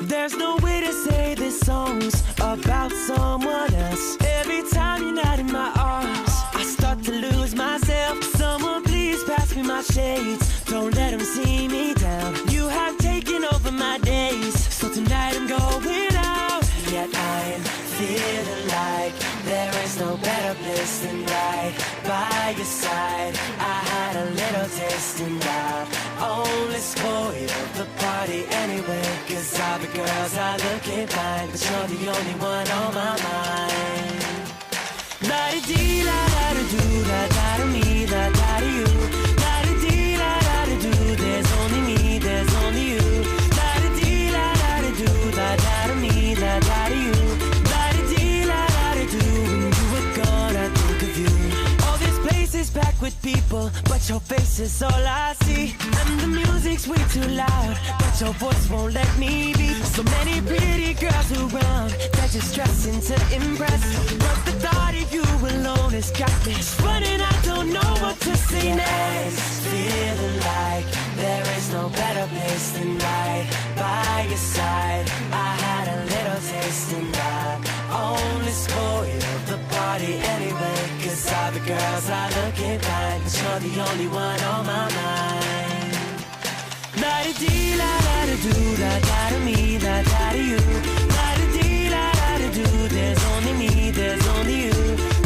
There's no way to say this song's about someone else. Every time you're not in my arms, I start to lose myself. Someone please pass me my shades. Don't let them see me down. You have taken over my days, so tonight I'm going out. Yet I'm feeling like there is no better place than right by your side. I had a little taste and I only spoiled the party anyway. Cause all the girls are looking fine, but you're the only one on my mind. La-di-dee, la-da-da-doo, la-da-da-me, la-da-da-you. La-di-dee, la-da-da-doo, there's only me, there's only you. La-di-dee, la-da-da-doo, la-da-da-me, la-da-da-you. La-di-dee, la-da-da-doo, when you were gone I think of you. All this place is packed with people, but your face is all I see. And the music's way too loud, but your voice won't let me be. So many pretty girls around, they're just dressing to impress. But the thought of you alone has got me running, I don't know what to say next. Feeling like there is no better place than right by your side. I had a little taste and I only spoiled the party anyway. Cause all the girls are looking fine, but you're the only one on my mind. La-di-dee, la-da-da-doo, la-da-da-me, la-da-da-you. La-di-dee, la-da-da-doo, there's only me, there's only you.